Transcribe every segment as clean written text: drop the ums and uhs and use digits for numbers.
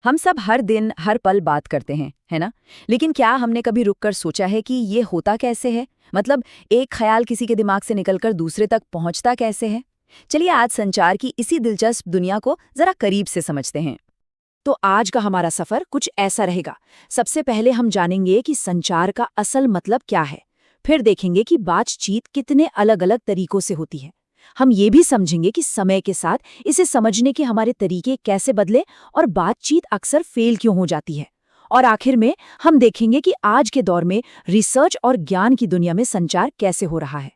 हम सब हर दिन हर पल बात करते हैं, है ना? लेकिन क्या हमने कभी रुककर सोचा है कि ये होता कैसे है? मतलब एक ख्याल किसी के दिमाग से निकलकर दूसरे तक पहुंचता कैसे है? चलिए आज संचार की इसी दिलचस्प दुनिया को जरा करीब से समझते हैं। तो आज का हमारा सफर कुछ ऐसा रहेगा। सबसे पहले हम जानेंगे कि संचार का असल मतलब क्या है। फिर देखेंगे कि बातचीत कितने अलग-अलग तरीकों से होती है। हम ये भी समझेंगे कि समय के साथ इसे समझने के हमारे तरीके कैसे बदले और बातचीत अक्सर फेल क्यों हो जाती है। और आखिर में हम देखेंगे कि आज के दौर में रिसर्च और ज्ञान की दुनिया में संचार कैसे हो रहा है।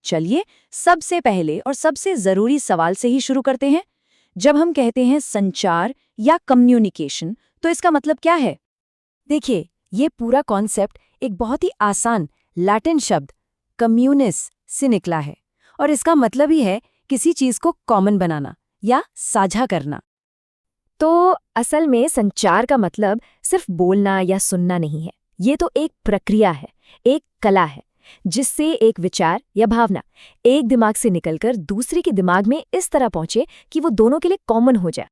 चलिए सबसे पहले और सबसे जरूरी सवाल से ही शुरू करते हैं। जब हम कहते हैं संचार या कम्युनिकेशन, तो इसका मतलब क्या है? देखिए, ये पूरा कॉन्सेप्ट एक बहुत ही आसान लैटिन शब्द कम्युनिस से निकला है और इसका मतलब ही है किसी चीज को कॉमन बनाना या साझा करना। तो असल में संचार का मतलब सिर्फ बोलना या सुनना नहीं है। ये तो एक प्रक्रिया है, एक कला है, जिससे एक विचार या भावना एक दिमाग से निकलकर दूसरे के दिमाग में इस तरह पहुंचे कि वो दोनों के लिए कॉमन हो जाए।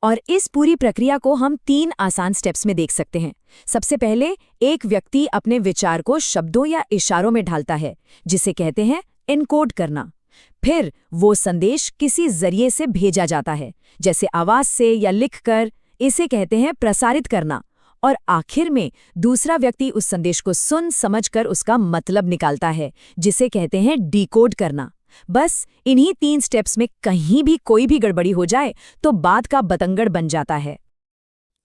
और इस पूरी प्रक्रिया को हम 3 आसान स्टेप्स में देख सकते हैं। सबसे पहले एक व्यक्ति अपने विचार को शब्दों या इशारों में ढालता है, जिसे कहते हैं एनकोड करना। फिर वो संदेश किसी जरिए से भेजा जाता है, जैसे आवाज से या लिखकर, इसे कहते हैं प्रसारित करना। और आखिर में दूसरा व्यक्ति उस संदेश को सुन समझकर उसका मतलब निकालता है, जिसे कहते हैं डिकोड करना। बस इन्हीं 3 स्टेप्स में कहीं भी कोई भी गड़बड़ी हो जाए तो बात का बतंगड़ बन जाता है।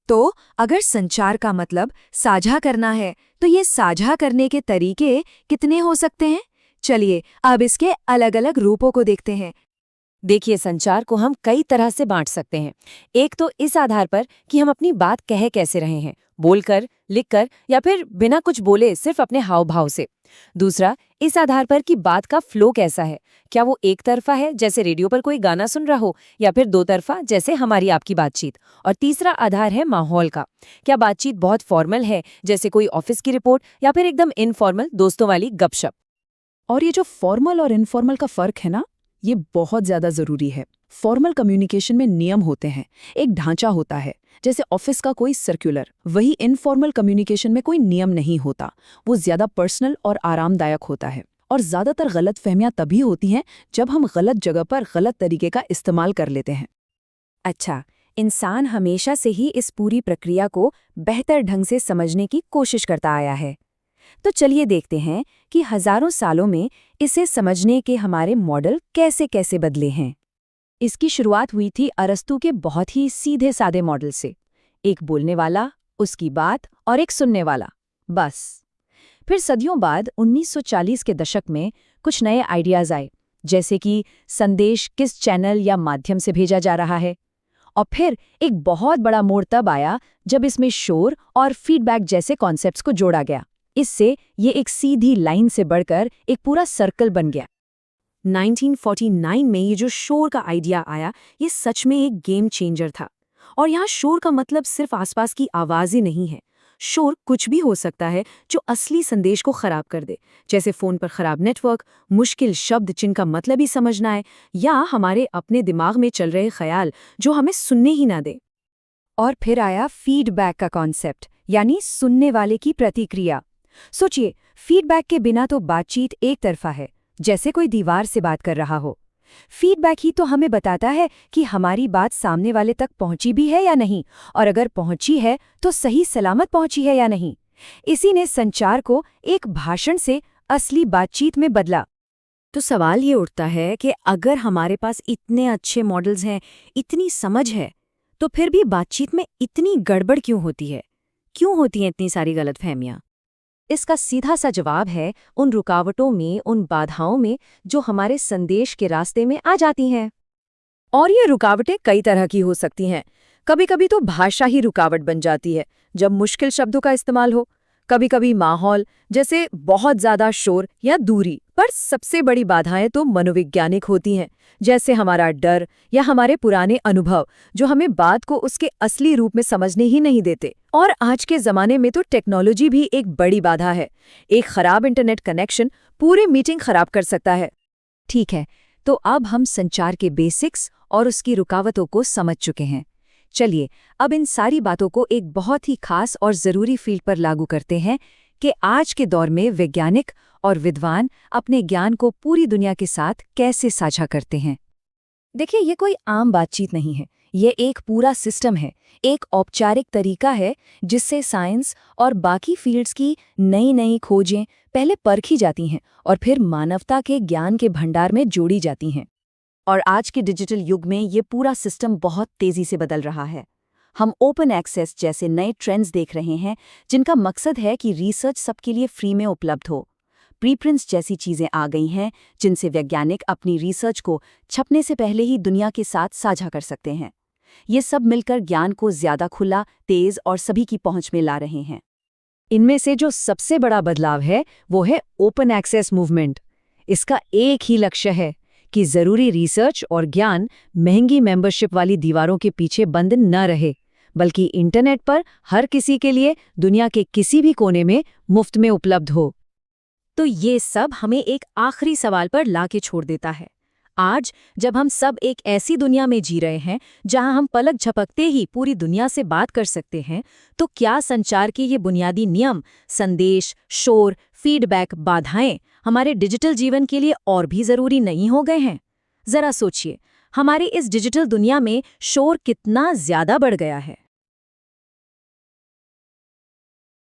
तो अगर संचार का मतलब साझा करना है, तो ये साझा करने के तरीके कितने हो सकते हैं? चलिए अब इसके अलग-अलग रूपों को देखते हैं। देखिए, संचार को हम कई तरह से बांट सकते हैं। एक तो इस आधार पर कि हम अपनी बात कह कैसे रहे हैं, बोलकर, लिखकर या फिर बिना कुछ बोले सिर्फ अपने हाव भाव से। दूसरा, इस आधार पर कि बात का फ्लो कैसा है, क्या वो एक तरफा है जैसे रेडियो पर कोई गाना सुन रहा हो, या फिर दो तरफा जैसे हमारी आपकी बातचीत। और तीसरा आधार है माहौल का, क्या बातचीत बहुत फॉर्मल है जैसे कोई ऑफिस की रिपोर्ट, या फिर एकदम इनफॉर्मल दोस्तों वाली गपशप। और ये जो फॉर्मल और इनफॉर्मल का फर्क है ना, ये बहुत ज्यादा जरूरी है। फॉर्मल कम्युनिकेशन में नियम होते हैं, एक ढांचा होता है, जैसे ऑफिस का कोई सर्कुलर। वही इनफॉर्मल कम्युनिकेशन में कोई नियम नहीं होता, वो ज्यादा पर्सनल और आरामदायक होता है। और ज्यादातर गलतफहमियां तभी होती हैं जब हम गलत जगह पर गलत तरीके का इस्तेमाल कर लेते हैं। अच्छा, इंसान हमेशा से ही इस पूरी प्रक्रिया को बेहतर ढंग से समझने की कोशिश करता आया है। तो चलिए देखते हैं कि हजारों सालों में इसे समझने के हमारे मॉडल कैसे कैसे बदले हैं। इसकी शुरुआत हुई थी अरस्तू के बहुत ही सीधे सादे मॉडल से, एक बोलने वाला, उसकी बात और एक सुनने वाला, बस। फिर सदियों बाद 1940 के दशक में कुछ नए आइडियाज आए, जैसे कि संदेश किस चैनल या माध्यम से भेजा जा रहा है। और फिर एक बहुत बड़ा मोड़ तब आया जब इसमें शोर और फीडबैक जैसे कॉन्सेप्ट्स को जोड़ा गया। इससे ये एक सीधी लाइन से बढ़कर एक पूरा सर्कल बन गया। 1949 में ये जो शोर का आइडिया आया, ये सच में एक गेम चेंजर था। और यहाँ शोर का मतलब सिर्फ आसपास की आवाज ही नहीं है। शोर कुछ भी हो सकता है जो असली संदेश को खराब कर दे, जैसे फोन पर खराब नेटवर्क, मुश्किल शब्द जिनका मतलब ही समझना है, या हमारे अपने दिमाग में चल रहे ख्याल जो हमें सुनने ही ना दे। और फिर आया फीडबैक का कॉन्सेप्ट, यानी सुनने वाले की प्रतिक्रिया। सोचिए, फीडबैक के बिना तो बातचीत एक तरफा है, जैसे कोई दीवार से बात कर रहा हो। फीडबैक ही तो हमें बताता है कि हमारी बात सामने वाले तक पहुंची भी है या नहीं, और अगर पहुंची है तो सही सलामत पहुंची है या नहीं। इसी ने संचार को एक भाषण से असली बातचीत में बदला। तो सवाल ये उठता है कि अगर हमारे पास इतने अच्छे मॉडल्स हैं, इतनी समझ है, तो फिर भी बातचीत में इतनी गड़बड़ क्यों होती है? क्यों होती हैं इतनी सारी गलतफहमियां? इसका सीधा सा जवाब है उन रुकावटों में, उन बाधाओं में जो हमारे संदेश के रास्ते में आ जाती हैं। और ये रुकावटें कई तरह की हो सकती हैं। कभी-कभी तो भाषा ही रुकावट बन जाती है, जब मुश्किल शब्दों का इस्तेमाल हो। कभी-कभी माहौल, जैसे बहुत ज्यादा शोर या दूरी। पर सबसे बड़ी बाधाएं तो मनोवैज्ञानिक होती हैं, जैसे हमारा डर या हमारे पुराने अनुभव, जो हमें बात को उसके असली रूप में समझने ही नहीं देते। और आज के जमाने में तो टेक्नोलॉजी भी एक बड़ी बाधा है। एक खराब इंटरनेट कनेक्शन पूरी मीटिंग खराब कर सकता है। ठीक है, तो अब हम संचार के बेसिक्स और उसकी रुकावटों को समझ चुके हैं। चलिए अब इन सारी बातों को एक बहुत ही खास और ज़रूरी फील्ड पर लागू करते हैं कि आज के दौर में वैज्ञानिक और विद्वान अपने ज्ञान को पूरी दुनिया के साथ कैसे साझा करते हैं। देखिए, ये कोई आम बातचीत नहीं है, ये एक पूरा सिस्टम है, एक औपचारिक तरीका है जिससे साइंस और बाकी फील्ड्स की नई नई खोजें पहले परखी जाती हैं और फिर मानवता के ज्ञान के भंडार में जोड़ी जाती हैं। और आज के डिजिटल युग में ये पूरा सिस्टम बहुत तेज़ी से बदल रहा है। हम ओपन एक्सेस जैसे नए ट्रेंड्स देख रहे हैं जिनका मकसद है कि रिसर्च सबके लिए फ्री में उपलब्ध हो। प्रीप्रिंट्स जैसी चीज़ें आ गई हैं जिनसे वैज्ञानिक अपनी रिसर्च को छपने से पहले ही दुनिया के साथ साझा कर सकते हैं। ये सब मिलकर ज्ञान को ज़्यादा खुला, तेज़ और सभी की पहुंच में ला रहे हैं। इनमें से जो सबसे बड़ा बदलाव है वो है ओपन एक्सेस मूवमेंट। इसका एक ही लक्ष्य है कि ज़रूरी रिसर्च और ज्ञान महंगी मेंबरशिप वाली दीवारों के पीछे बंद न रहे, बल्कि इंटरनेट पर हर किसी के लिए दुनिया के किसी भी कोने में मुफ्त में उपलब्ध हो। तो ये सब हमें एक आखिरी सवाल पर लाके छोड़ देता है। आज जब हम सब एक ऐसी दुनिया में जी रहे हैं जहां हम पलक झपकते ही पूरी दुनिया से बात कर सकते हैं, तो क्या संचार के ये बुनियादी नियम, संदेश, शोर, फीडबैक, बाधाएं हमारे डिजिटल जीवन के लिए और भी जरूरी नहीं हो गए हैं? जरा सोचिए, हमारी इस डिजिटल दुनिया में शोर कितना ज्यादा बढ़ गया है।